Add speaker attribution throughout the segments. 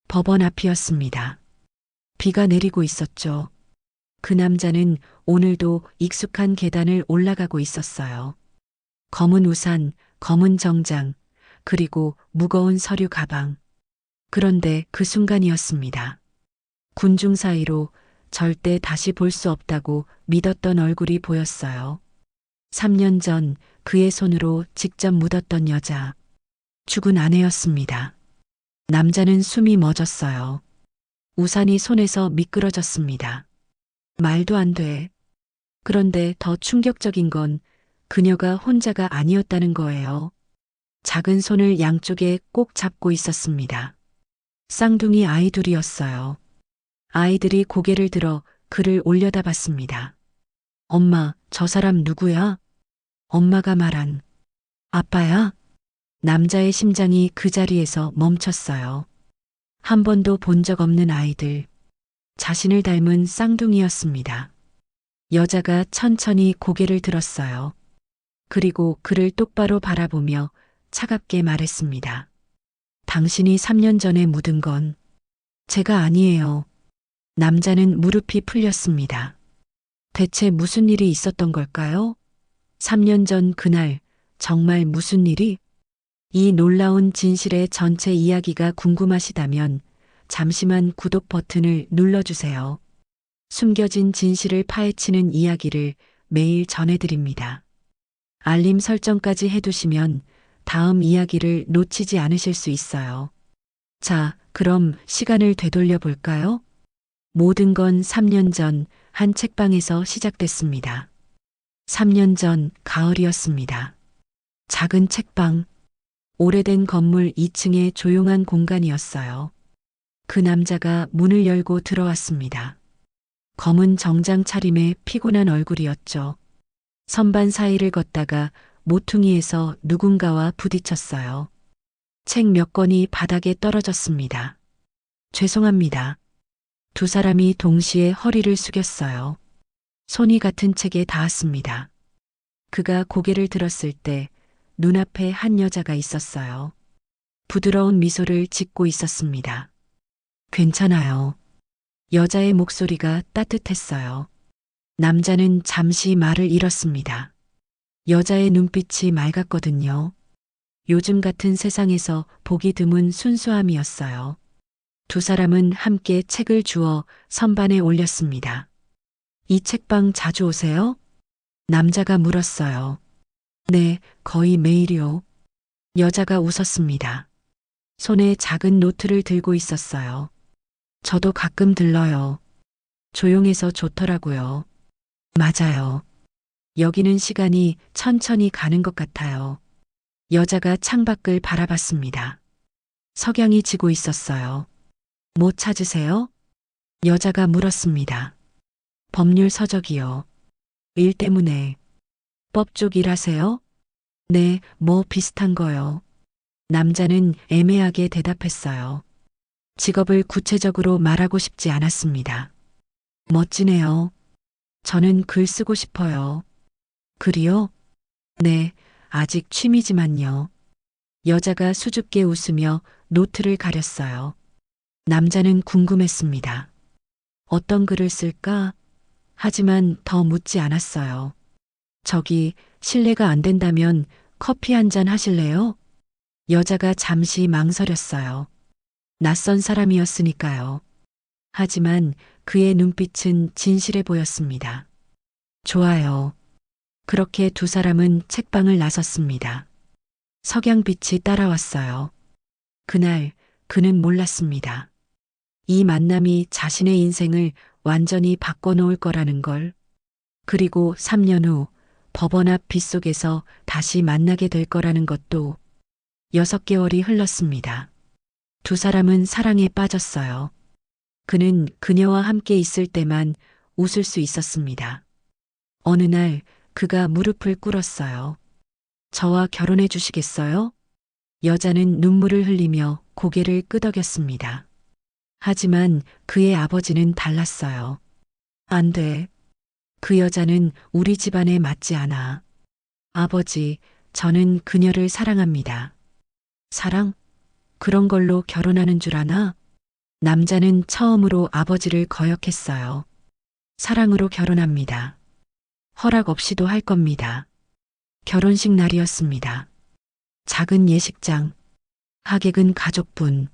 Speaker 1: 법원 앞이었습니다. 비가 내리고 있었죠. 그 남자는 오늘도 익숙한 계단을 올라가고 있었어요. 검은 우산, 검은 정장, 그리고 무거운 서류 가방. 그런데 그 순간이었습니다. 군중 사이로 절대 다시 볼 수 없다고 믿었던 얼굴이 보였어요. 3년 전 그의 손으로 직접 묻었던 여자. 죽은 아내였습니다. 남자는 숨이 멎었어요. 우산이 손에서 미끄러졌습니다. 말도 안 돼. 그런데 더 충격적인 건 그녀가 혼자가 아니었다는 거예요. 작은 손을 양쪽에 꼭 잡고 있었습니다. 쌍둥이 아이들이었어요. 아이들이 고개를 들어 그를 올려다봤습니다. 엄마, 저 사람 누구야? 엄마가 말한 아빠야? 남자의 심장이 그 자리에서 멈췄어요. 한 번도 본 적 없는 아이들. 자신을 닮은 쌍둥이였습니다. 여자가 천천히 고개를 들었어요. 그리고 그를 똑바로 바라보며 차갑게 말했습니다. 당신이 3년 전에 묻은 건 제가 아니에요. 남자는 무릎이 풀렸습니다. 대체 무슨 일이 있었던 걸까요? 3년 전 그날 정말 무슨 일이? 이 놀라운 진실의 전체 이야기가 궁금하시다면 잠시만 구독 버튼을 눌러주세요. 숨겨진 진실을 파헤치는 이야기를 매일 전해드립니다. 알림 설정까지 해두시면 다음 이야기를 놓치지 않으실 수 있어요. 자, 그럼 시간을 되돌려 볼까요? 모든 건 3년 전 한 책방에서 시작됐습니다. 3년 전 가을이었습니다. 작은 책방, 오래된 건물 2층의 조용한 공간이었어요. 그 남자가 문을 열고 들어왔습니다. 검은 정장 차림의 피곤한 얼굴이었죠. 선반 사이를 걷다가 모퉁이에서 누군가와 부딪혔어요. 책 몇 권이 바닥에 떨어졌습니다. 죄송합니다. 두 사람이 동시에 허리를 숙였어요. 손이 같은 책에 닿았습니다. 그가 고개를 들었을 때 눈앞에 한 여자가 있었어요. 부드러운 미소를 짓고 있었습니다. 괜찮아요. 여자의 목소리가 따뜻했어요. 남자는 잠시 말을 잃었습니다. 여자의 눈빛이 맑았거든요. 요즘 같은 세상에서 보기 드문 순수함이었어요. 두 사람은 함께 책을 주워 선반에 올렸습니다. 이 책방 자주 오세요? 남자가 물었어요. 네, 거의 매일이요. 여자가 웃었습니다. 손에 작은 노트를 들고 있었어요. 저도 가끔 들러요. 조용해서 좋더라고요. 맞아요. 여기는 시간이 천천히 가는 것 같아요. 여자가 창밖을 바라봤습니다. 석양이 지고 있었어요. 뭐 찾으세요? 여자가 물었습니다. 법률 서적이요. 일 때문에. 법 쪽 일하세요? 네, 뭐 비슷한 거요. 남자는 애매하게 대답했어요. 직업을 구체적으로 말하고 싶지 않았습니다. 멋지네요. 저는 글 쓰고 싶어요. 글이요? 네, 아직 취미지만요. 여자가 수줍게 웃으며 노트를 가렸어요. 남자는 궁금했습니다. 어떤 글을 쓸까? 하지만 더 묻지 않았어요. 저기, 실례가 안 된다면 커피 한 잔 하실래요? 여자가 잠시 망설였어요. 낯선 사람이었으니까요. 하지만 그의 눈빛은 진실해 보였습니다. 좋아요. 그렇게 두 사람은 책방을 나섰습니다. 석양빛이 따라왔어요. 그날 그는 몰랐습니다. 이 만남이 자신의 인생을 완전히 바꿔놓을 거라는 걸. 그리고 3년 후 법원 앞 빗속에서 다시 만나게 될 거라는 것도. 6개월이 흘렀습니다. 두 사람은 사랑에 빠졌어요. 그는 그녀와 함께 있을 때만 웃을 수 있었습니다. 어느 날 그가 무릎을 꿇었어요. 저와 결혼해 주시겠어요? 여자는 눈물을 흘리며 고개를 끄덕였습니다. 하지만 그의 아버지는 달랐어요. 안 돼. 그 여자는 우리 집안에 맞지 않아. 아버지, 저는 그녀를 사랑합니다. 사랑? 그런 걸로 결혼하는 줄 아나? 남자는 처음으로 아버지를 거역했어요. 사랑으로 결혼합니다. 허락 없이도 할 겁니다. 결혼식 날이었습니다. 작은 예식장, 하객은 가족분.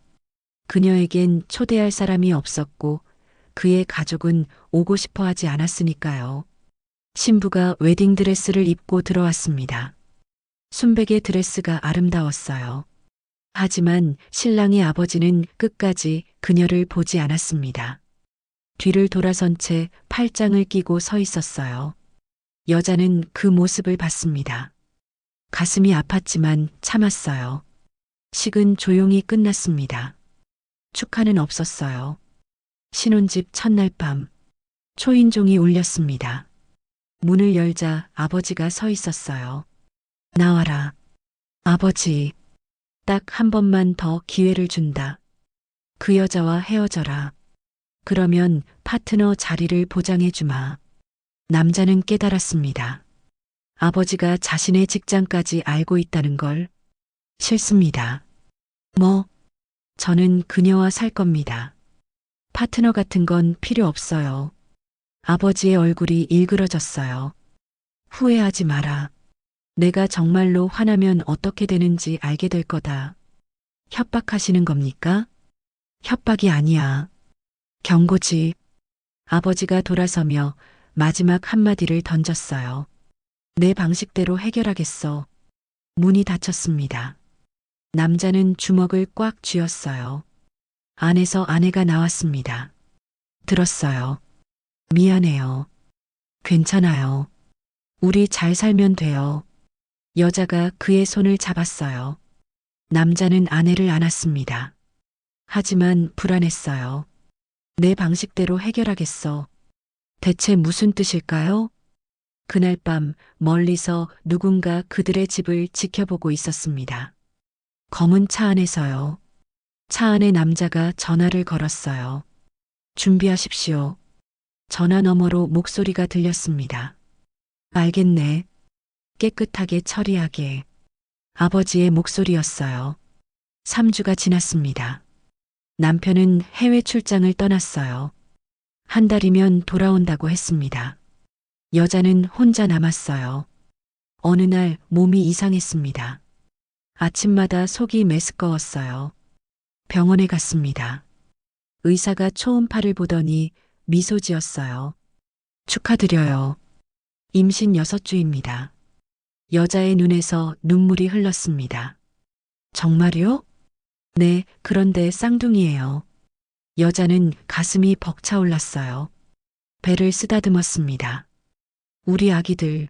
Speaker 1: 그녀에겐 초대할 사람이 없었고 그의 가족은 오고 싶어 하지 않았으니까요. 신부가 웨딩드레스를 입고 들어왔습니다. 순백의 드레스가 아름다웠어요. 하지만 신랑의 아버지는 끝까지 그녀를 보지 않았습니다. 뒤를 돌아선 채 팔짱을 끼고 서 있었어요. 여자는 그 모습을 봤습니다. 가슴이 아팠지만 참았어요. 식은 조용히 끝났습니다. 축하는 없었어요. 신혼집 첫날 밤, 초인종이 울렸습니다. 문을 열자 아버지가 서 있었어요. 나와라. 아버지, 딱 한 번만 더 기회를 준다. 그 여자와 헤어져라. 그러면 파트너 자리를 보장해 주마. 남자는 깨달았습니다. 아버지가 자신의 직장까지 알고 있다는 걸. 싫습니다. 뭐? 저는 그녀와 살 겁니다. 파트너 같은 건 필요 없어요. 아버지의 얼굴이 일그러졌어요. 후회하지 마라. 내가 정말로 화나면 어떻게 되는지 알게 될 거다. 협박하시는 겁니까? 협박이 아니야. 경고지. 아버지가 돌아서며 마지막 한마디를 던졌어요. 내 방식대로 해결하겠어. 문이 닫혔습니다. 남자는 주먹을 꽉 쥐었어요. 안에서 아내가 나왔습니다. 들었어요. 미안해요. 괜찮아요. 우리 잘 살면 돼요. 여자가 그의 손을 잡았어요. 남자는 아내를 안았습니다. 하지만 불안했어요. 내 방식대로 해결하겠어. 대체 무슨 뜻일까요? 그날 밤 멀리서 누군가 그들의 집을 지켜보고 있었습니다. 검은 차 안에서요. 차 안에 남자가 전화를 걸었어요. 준비하십시오. 전화 너머로 목소리가 들렸습니다. 알겠네. 깨끗하게 처리하게. 아버지의 목소리였어요. 3주가 지났습니다. 남편은 해외 출장을 떠났어요. 한 달이면 돌아온다고 했습니다. 여자는 혼자 남았어요. 어느 날 몸이 이상했습니다. 아침마다 속이 메스꺼웠어요. 병원에 갔습니다. 의사가 초음파를 보더니 미소 지었어요. 축하드려요. 임신 6주입니다. 여자의 눈에서 눈물이 흘렀습니다. 정말요? 네, 그런데 쌍둥이에요. 여자는 가슴이 벅차올랐어요. 배를 쓰다듬었습니다. 우리 아기들.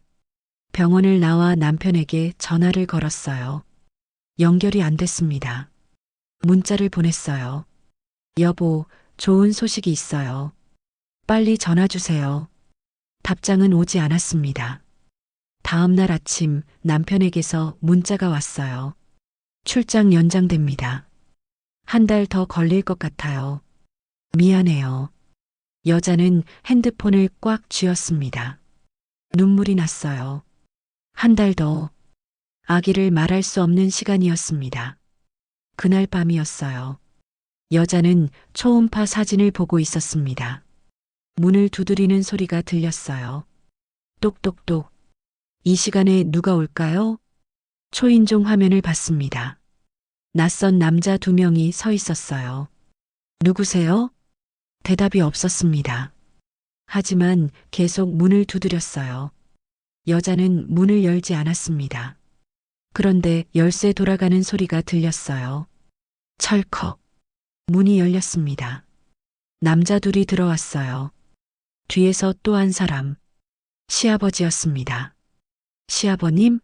Speaker 1: 병원을 나와 남편에게 전화를 걸었어요. 연결이 안 됐습니다. 문자를 보냈어요. 여보, 좋은 소식이 있어요. 빨리 전화 주세요. 답장은 오지 않았습니다. 다음 날 아침 남편에게서 문자가 왔어요. 출장 연장됩니다. 한 달 더 걸릴 것 같아요. 미안해요. 여자는 핸드폰을 꽉 쥐었습니다. 눈물이 났어요. 한 달 더. 아기를 말할 수 없는 시간이었습니다. 그날 밤이었어요. 여자는 초음파 사진을 보고 있었습니다. 문을 두드리는 소리가 들렸어요. 똑똑똑. 이 시간에 누가 올까요? 초인종 화면을 봤습니다. 낯선 남자 2명이 서 있었어요. 누구세요? 대답이 없었습니다. 하지만 계속 문을 두드렸어요. 여자는 문을 열지 않았습니다. 그런데 열쇠 돌아가는 소리가 들렸어요. 철컥. 문이 열렸습니다. 남자 둘이 들어왔어요. 뒤에서 또 한 사람. 시아버지였습니다. 시아버님?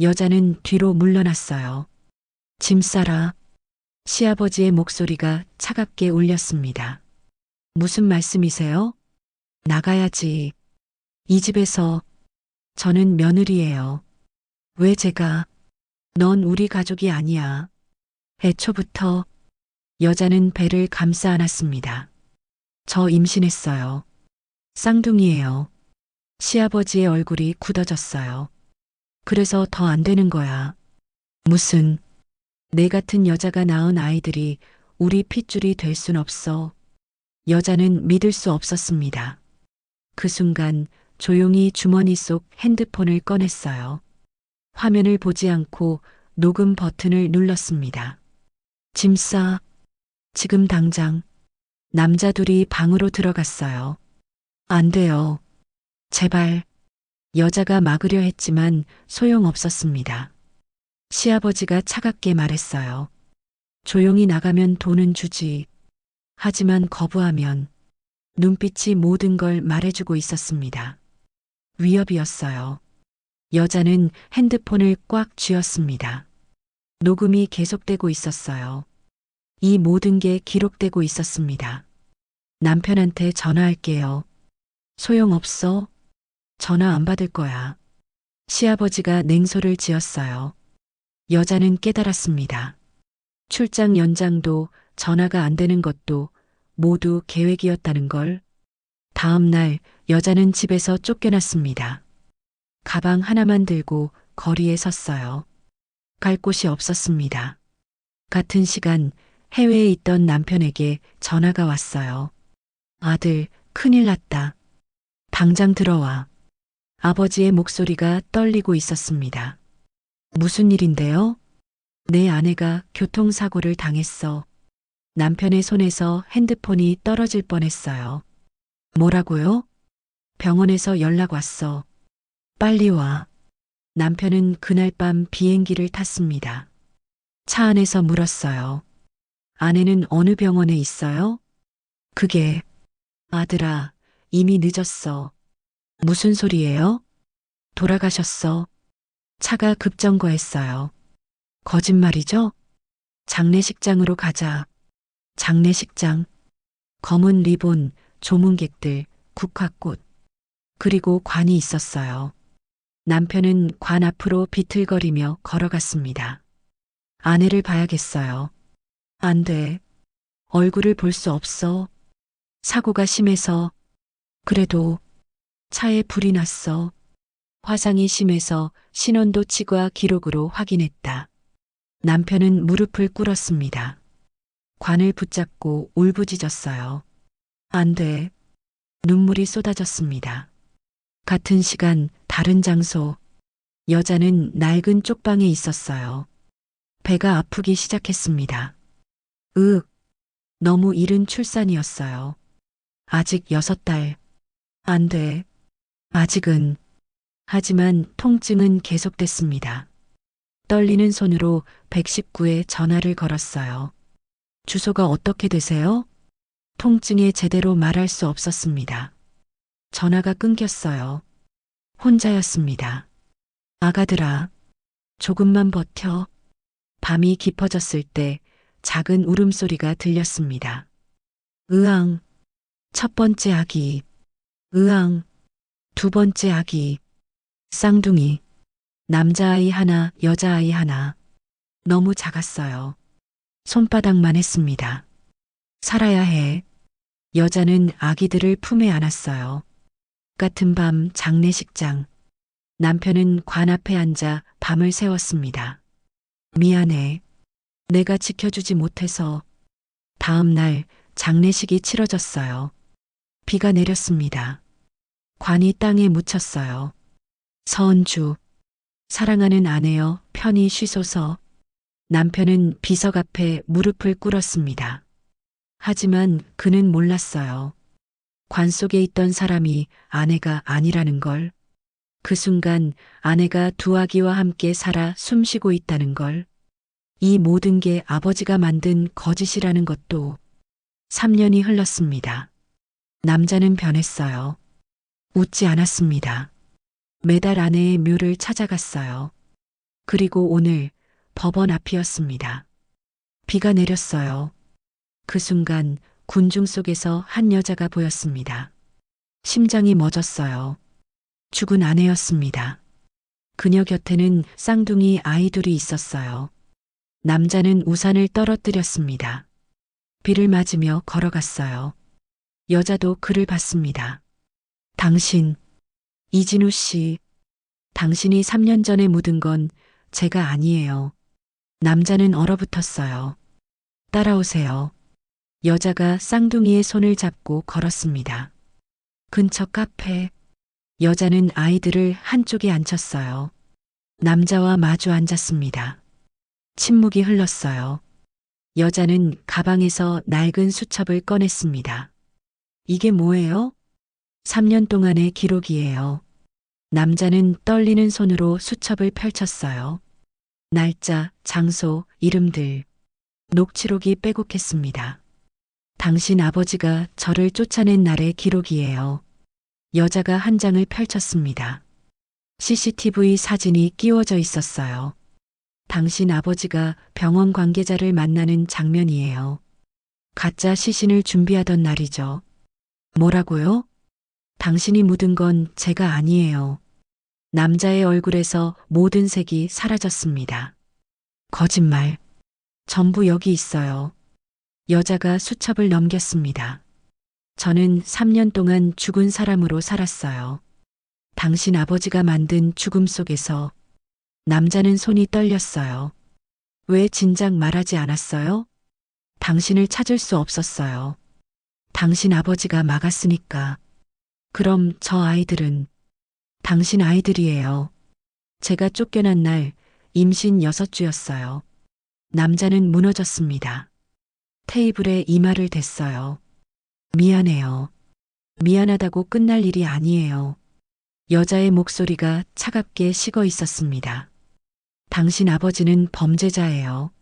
Speaker 1: 여자는 뒤로 물러났어요. 짐 싸라. 시아버지의 목소리가 차갑게 울렸습니다. 무슨 말씀이세요? 나가야지. 이 집에서. 저는 며느리예요. 왜 제가? 넌 우리 가족이 아니야. 애초부터. 여자는 배를 감싸 안았습니다. 저 임신했어요. 쌍둥이예요. 시아버지의 얼굴이 굳어졌어요. 그래서 더 안 되는 거야. 무슨, 내 같은 여자가 낳은 아이들이 우리 핏줄이 될 순 없어. 여자는 믿을 수 없었습니다. 그 순간 조용히 주머니 속 핸드폰을 꺼냈어요. 화면을 보지 않고 녹음 버튼을 눌렀습니다. 짐 싸. 지금 당장. 남자 둘이 방으로 들어갔어요. 안 돼요. 제발. 여자가 막으려 했지만 소용없었습니다. 시아버지가 차갑게 말했어요. 조용히 나가면 돈은 주지. 하지만 거부하면 눈빛이 모든 걸 말해주고 있었습니다. 위협이었어요. 여자는 핸드폰을 꽉 쥐었습니다. 녹음이 계속되고 있었어요. 이 모든 게 기록되고 있었습니다. 남편한테 전화할게요. 소용없어. 전화 안 받을 거야. 시아버지가 냉소를 지었어요. 여자는 깨달았습니다. 출장 연장도 전화가 안 되는 것도 모두 계획이었다는 걸. 다음 날 여자는 집에서 쫓겨났습니다. 가방 하나만 들고 거리에 섰어요. 갈 곳이 없었습니다. 같은 시간 해외에 있던 남편에게 전화가 왔어요. 아들, 큰일 났다. 당장 들어와. 아버지의 목소리가 떨리고 있었습니다. 무슨 일인데요? 내 아내가 교통사고를 당했어. 남편의 손에서 핸드폰이 떨어질 뻔했어요. 뭐라고요? 병원에서 연락 왔어. 빨리 와. 남편은 그날 밤 비행기를 탔습니다. 차 안에서 물었어요. 아내는 어느 병원에 있어요? 그게, 아들아, 이미 늦었어. 무슨 소리예요? 돌아가셨어. 차가 급정거했어요. 거짓말이죠? 장례식장으로 가자. 장례식장. 검은 리본, 조문객들, 국화꽃. 그리고 관이 있었어요. 남편은 관 앞으로 비틀거리며 걸어갔습니다. 아내를 봐야겠어요. 안 돼. 얼굴을 볼 수 없어. 사고가 심해서. 그래도 차에 불이 났어. 화상이 심해서 신원도 치과 기록으로 확인했다. 남편은 무릎을 꿇었습니다. 관을 붙잡고 울부짖었어요. 안 돼. 눈물이 쏟아졌습니다. 같은 시간 다른 장소. 여자는 낡은 쪽방에 있었어요. 배가 아프기 시작했습니다. 너무 이른 출산이었어요. 아직 6달. 안 돼. 아직은. 하지만 통증은 계속됐습니다. 떨리는 손으로 119에 전화를 걸었어요. 주소가 어떻게 되세요? 통증에 제대로 말할 수 없었습니다. 전화가 끊겼어요. 혼자였습니다. 아가들아, 조금만 버텨. 밤이 깊어졌을 때 작은 울음소리가 들렸습니다. 으앙, 첫 번째 아기. 으앙, 두 번째 아기. 쌍둥이. 남자아이 하나, 여자아이 하나. 너무 작았어요. 손바닥만 했습니다. 살아야 해. 여자는 아기들을 품에 안았어요. 같은 밤 장례식장. 남편은 관 앞에 앉아 밤을 새웠습니다. 미안해. 내가 지켜주지 못해서. 다음 날 장례식이 치러졌어요. 비가 내렸습니다. 관이 땅에 묻혔어요. 서은주, 사랑하는 아내여 편히 쉬소서. 남편은 비석 앞에 무릎을 꿇었습니다. 하지만 그는 몰랐어요. 관 속에 있던 사람이 아내가 아니라는 걸. 그 순간 아내가 두 아기와 함께 살아 숨쉬고 있다는 걸. 이 모든 게 아버지가 만든 거짓이라는 것도. 3년이 흘렀습니다. 남자는 변했어요. 웃지 않았습니다. 매달 아내의 묘를 찾아갔어요. 그리고 오늘 법원 앞이었습니다. 비가 내렸어요. 그 순간 군중 속에서 한 여자가 보였습니다. 심장이 멎었어요. 죽은 아내였습니다. 그녀 곁에는 쌍둥이 아이들이 있었어요. 남자는 우산을 떨어뜨렸습니다. 비를 맞으며 걸어갔어요. 여자도 그를 봤습니다. 당신, 이진우 씨, 당신이 3년 전에 묻은 건 제가 아니에요. 남자는 얼어붙었어요. 따라오세요. 여자가 쌍둥이의 손을 잡고 걸었습니다. 근처 카페. 여자는 아이들을 한쪽에 앉혔어요. 남자와 마주 앉았습니다. 침묵이 흘렀어요. 여자는 가방에서 낡은 수첩을 꺼냈습니다. 이게 뭐예요? 3년 동안의 기록이에요. 남자는 떨리는 손으로 수첩을 펼쳤어요. 날짜, 장소, 이름들. 녹취록이 빼곡했습니다. 당신 아버지가 저를 쫓아낸 날의 기록이에요. 여자가 한 장을 펼쳤습니다. CCTV 사진이 끼워져 있었어요. 당신 아버지가 병원 관계자를 만나는 장면이에요. 가짜 시신을 준비하던 날이죠. 뭐라고요? 당신이 묻은 건 제가 아니에요. 남자의 얼굴에서 모든 색이 사라졌습니다. 거짓말. 전부 여기 있어요. 여자가 수첩을 넘겼습니다. 저는 3년 동안 죽은 사람으로 살았어요. 당신 아버지가 만든 죽음 속에서. 남자는 손이 떨렸어요. 왜 진작 말하지 않았어요? 당신을 찾을 수 없었어요. 당신 아버지가 막았으니까. 그럼 저 아이들은 당신 아이들이에요. 제가 쫓겨난 날 임신 6주였어요. 남자는 무너졌습니다. 테이블에 이마를 댔어요. 미안해요. 미안하다고 끝날 일이 아니에요. 여자의 목소리가 차갑게 식어 있었습니다. 당신 아버지는 범죄자예요.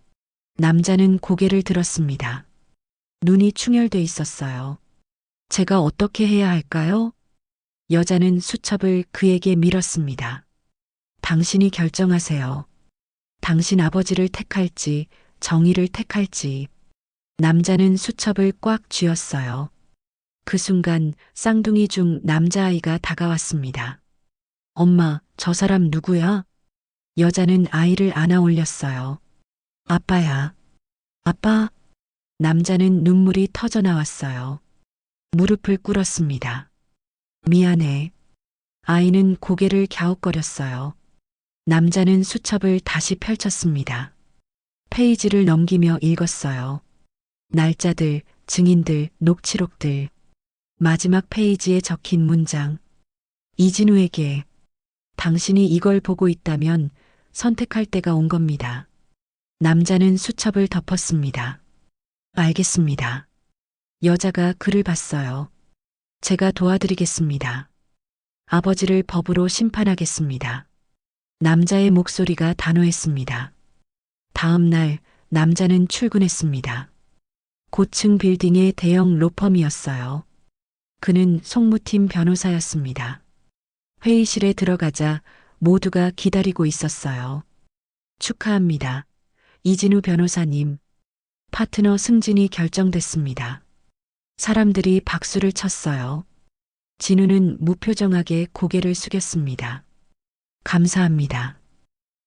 Speaker 1: 남자는 고개를 들었습니다. 눈이 충혈돼 있었어요. 제가 어떻게 해야 할까요? 여자는 수첩을 그에게 밀었습니다. 당신이 결정하세요. 당신 아버지를 택할지, 정의를 택할지. 남자는 수첩을 꽉 쥐었어요. 그 순간 쌍둥이 중 남자아이가 다가왔습니다. 엄마, 저 사람 누구야? 여자는 아이를 안아 올렸어요. 아빠야. 아빠? 남자는 눈물이 터져 나왔어요. 무릎을 꿇었습니다. 미안해. 아이는 고개를 갸웃거렸어요. 남자는 수첩을 다시 펼쳤습니다. 페이지를 넘기며 읽었어요. 날짜들, 증인들, 녹취록들. 마지막 페이지에 적힌 문장. 이진우에게. 당신이 이걸 보고 있다면 선택할 때가 온 겁니다. 남자는 수첩을 덮었습니다. 알겠습니다. 여자가 글을 봤어요. 제가 도와드리겠습니다. 아버지를 법으로 심판하겠습니다. 남자의 목소리가 단호했습니다. 다음 날 남자는 출근했습니다. 고층 빌딩의 대형 로펌이었어요. 그는 송무팀 변호사였습니다. 회의실에 들어가자 모두가 기다리고 있었어요. 축하합니다. 이진우 변호사님. 파트너 승진이 결정됐습니다. 사람들이 박수를 쳤어요. 진우는 무표정하게 고개를 숙였습니다. 감사합니다.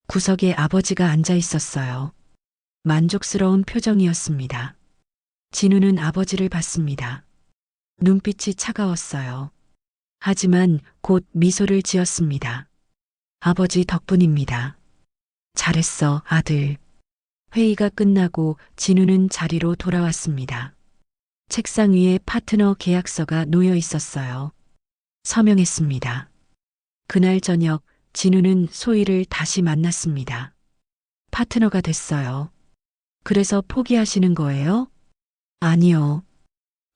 Speaker 1: 구석에 아버지가 앉아 있었어요. 만족스러운 표정이었습니다. 진우는 아버지를 봤습니다. 눈빛이 차가웠어요. 하지만 곧 미소를 지었습니다. 아버지 덕분입니다. 잘했어, 아들. 회의가 끝나고 진우는 자리로 돌아왔습니다. 책상 위에 파트너 계약서가 놓여 있었어요. 서명했습니다. 그날 저녁 진우는 소희를 다시 만났습니다. 파트너가 됐어요. 그래서 포기하시는 거예요? 아니요.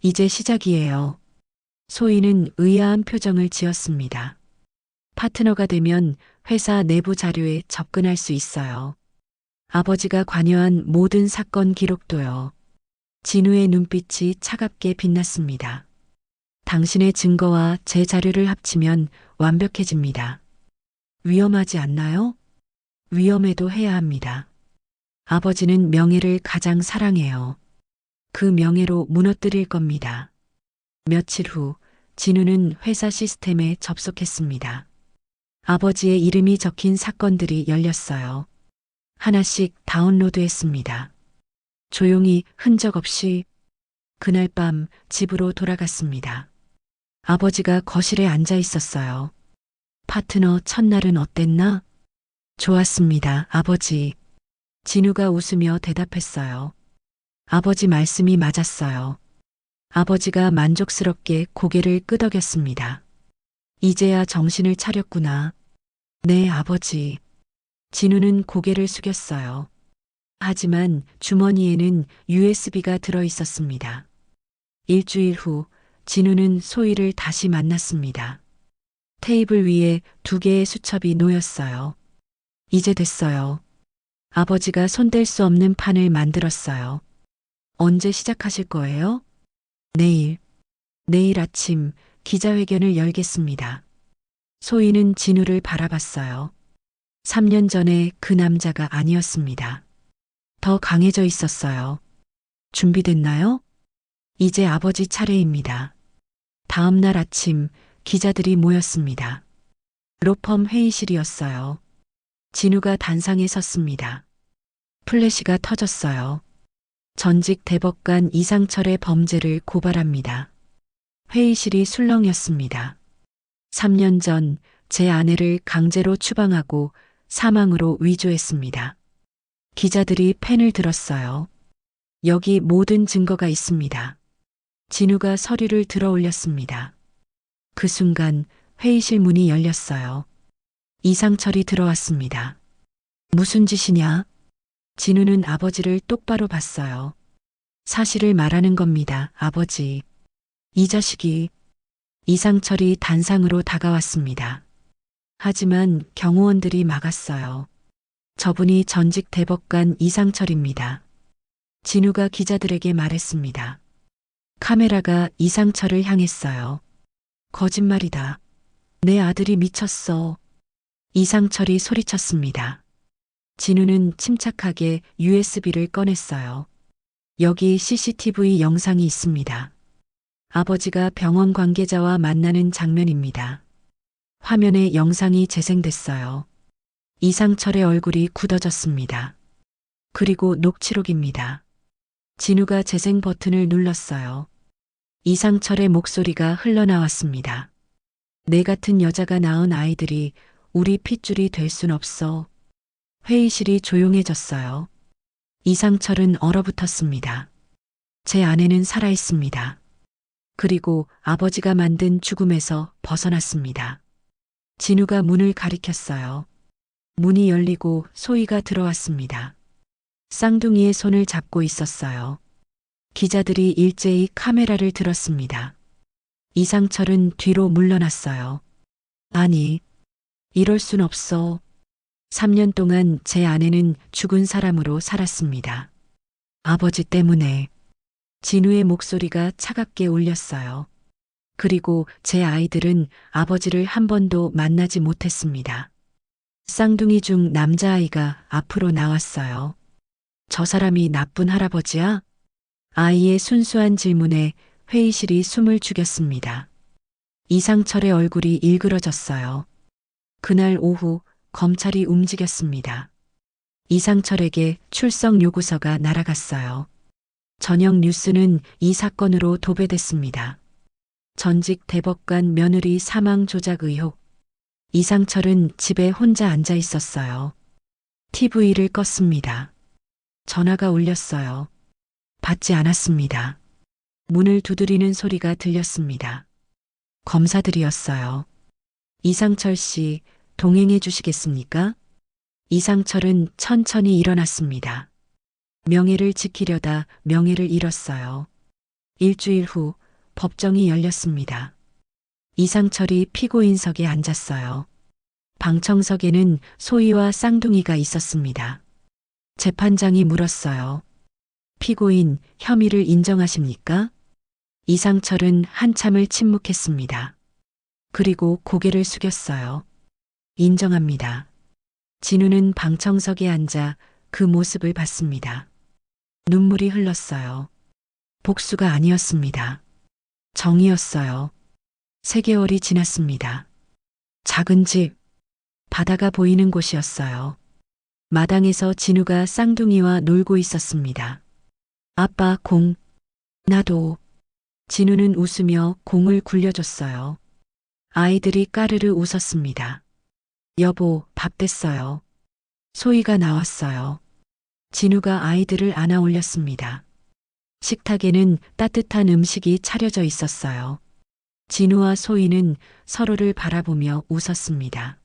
Speaker 1: 이제 시작이에요. 소희는 의아한 표정을 지었습니다. 파트너가 되면 회사 내부 자료에 접근할 수 있어요. 아버지가 관여한 모든 사건 기록도요. 진우의 눈빛이 차갑게 빛났습니다. 당신의 증거와 제 자료를 합치면 완벽해집니다. 위험하지 않나요? 위험해도 해야 합니다. 아버지는 명예를 가장 사랑해요. 그 명예로 무너뜨릴 겁니다. 며칠 후 진우는 회사 시스템에 접속했습니다. 아버지의 이름이 적힌 사건들이 열렸어요. 하나씩 다운로드했습니다. 조용히 흔적 없이 그날 밤 집으로 돌아갔습니다. 아버지가 거실에 앉아 있었어요. 파트너 첫날은 어땠나? 좋았습니다, 아버지. 진우가 웃으며 대답했어요. 아버지 말씀이 맞았어요. 아버지가 만족스럽게 고개를 끄덕였습니다. 이제야 정신을 차렸구나. 네, 아버지. 진우는 고개를 숙였어요. 하지만 주머니에는 USB가 들어 있었습니다. 일주일 후 진우는 소희를 다시 만났습니다. 테이블 위에 두 개의 수첩이 놓였어요. 이제 됐어요. 아버지가 손댈 수 없는 판을 만들었어요. 언제 시작하실 거예요? 내일. 내일 아침 기자회견을 열겠습니다. 소희는 진우를 바라봤어요. 3년 전에 그 남자가 아니었습니다. 더 강해져 있었어요. 준비됐나요? 이제 아버지 차례입니다. 다음 날 아침 기자들이 모였습니다. 로펌 회의실이었어요. 진우가 단상에 섰습니다. 플래시가 터졌어요. 전직 대법관 이상철의 범죄를 고발합니다. 회의실이 술렁였습니다. 3년 전 제 아내를 강제로 추방하고 사망으로 위조했습니다. 기자들이 펜을 들었어요. 여기 모든 증거가 있습니다. 진우가 서류를 들어 올렸습니다. 그 순간 회의실 문이 열렸어요. 이상철이 들어왔습니다. 무슨 짓이냐? 진우는 아버지를 똑바로 봤어요. 사실을 말하는 겁니다, 아버지. 이 자식이. 이상철이 단상으로 다가왔습니다. 하지만 경호원들이 막았어요. 저분이 전직 대법관 이상철입니다. 진우가 기자들에게 말했습니다. 카메라가 이상철을 향했어요. 거짓말이다. 내 아들이 미쳤어. 이상철이 소리쳤습니다. 진우는 침착하게 USB를 꺼냈어요. 여기 CCTV 영상이 있습니다. 아버지가 병원 관계자와 만나는 장면입니다. 화면에 영상이 재생됐어요. 이상철의 얼굴이 굳어졌습니다. 그리고 녹취록입니다. 진우가 재생 버튼을 눌렀어요. 이상철의 목소리가 흘러나왔습니다. 내 같은 여자가 낳은 아이들이 우리 핏줄이 될 순 없어. 회의실이 조용해졌어요. 이상철은 얼어붙었습니다. 제 아내는 살아있습니다. 그리고 아버지가 만든 죽음에서 벗어났습니다. 진우가 문을 가리켰어요. 문이 열리고 소희가 들어왔습니다. 쌍둥이의 손을 잡고 있었어요. 기자들이 일제히 카메라를 들었습니다. 이상철은 뒤로 물러났어요. 아니, 이럴 순 없어. 3년 동안 제 아내는 죽은 사람으로 살았습니다. 아버지 때문에. 진우의 목소리가 차갑게 울렸어요. 그리고 제 아이들은 아버지를 한 번도 만나지 못했습니다. 쌍둥이 중 남자아이가 앞으로 나왔어요. 저 사람이 나쁜 할아버지야? 아이의 순수한 질문에 회의실이 숨을 죽였습니다. 이상철의 얼굴이 일그러졌어요. 그날 오후 검찰이 움직였습니다. 이상철에게 출석 요구서가 날아갔어요. 저녁 뉴스는 이 사건으로 도배됐습니다. 전직 대법관 며느리 사망 조작 의혹. 이상철은 집에 혼자 앉아 있었어요. TV를 껐습니다. 전화가 울렸어요. 받지 않았습니다. 문을 두드리는 소리가 들렸습니다. 검사들이었어요. 이상철 씨, 동행해 주시겠습니까? 이상철은 천천히 일어났습니다. 명예를 지키려다 명예를 잃었어요. 일주일 후 법정이 열렸습니다. 이상철이 피고인석에 앉았어요. 방청석에는 소희와 쌍둥이가 있었습니다. 재판장이 물었어요. 피고인 혐의를 인정하십니까? 이상철은 한참을 침묵했습니다. 그리고 고개를 숙였어요. 인정합니다. 진우는 방청석에 앉아 그 모습을 봤습니다. 눈물이 흘렀어요. 복수가 아니었습니다. 정이었어요. 3개월이 지났습니다. 작은 집, 바다가 보이는 곳이었어요. 마당에서 진우가 쌍둥이와 놀고 있었습니다. 아빠 공, 나도. 진우는 웃으며 공을 굴려줬어요. 아이들이 까르르 웃었습니다. 여보, 밥 됐어요. 소희가 나왔어요. 진우가 아이들을 안아 올렸습니다. 식탁에는 따뜻한 음식이 차려져 있었어요. 진우와 소희는 서로를 바라보며 웃었습니다.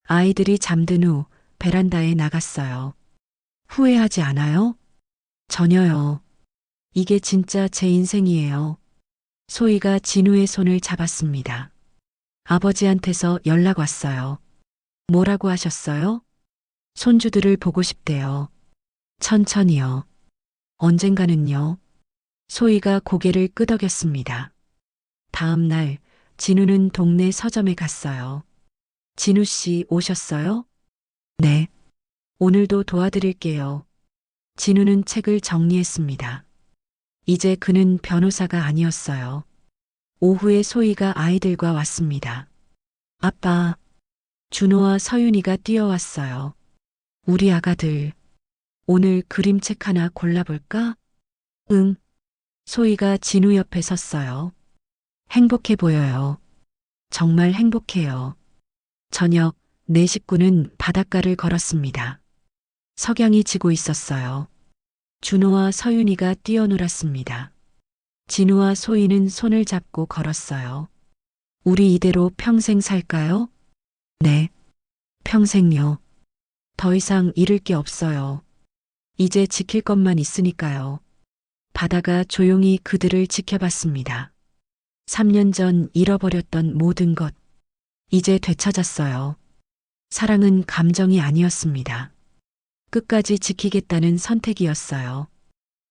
Speaker 1: 아이들이 잠든 후 베란다에 나갔어요. 후회하지 않아요? 전혀요. 이게 진짜 제 인생이에요. 소희가 진우의 손을 잡았습니다. 아버지한테서 연락 왔어요. 뭐라고 하셨어요? 손주들을 보고 싶대요. 천천히요. 언젠가는요. 소희가 고개를 끄덕였습니다. 다음 날 진우는 동네 서점에 갔어요. 진우 씨 오셨어요? 네. 오늘도 도와드릴게요. 진우는 책을 정리했습니다. 이제 그는 변호사가 아니었어요. 오후에 소희가 아이들과 왔습니다. 아빠, 준호와 서윤이가 뛰어왔어요. 우리 아가들, 오늘 그림책 하나 골라볼까? 응. 소희가 진우 옆에 섰어요. 행복해 보여요. 정말 행복해요. 저녁, 네 식구는 바닷가를 걸었습니다. 석양이 지고 있었어요. 준호와 서윤이가 뛰어놀았습니다. 진우와 소희는 손을 잡고 걸었어요. 우리 이대로 평생 살까요? 네, 평생요. 더 이상 잃을 게 없어요. 이제 지킬 것만 있으니까요. 바다가 조용히 그들을 지켜봤습니다. 3년 전 잃어버렸던 모든 것, 이제 되찾았어요. 사랑은 감정이 아니었습니다. 끝까지 지키겠다는 선택이었어요.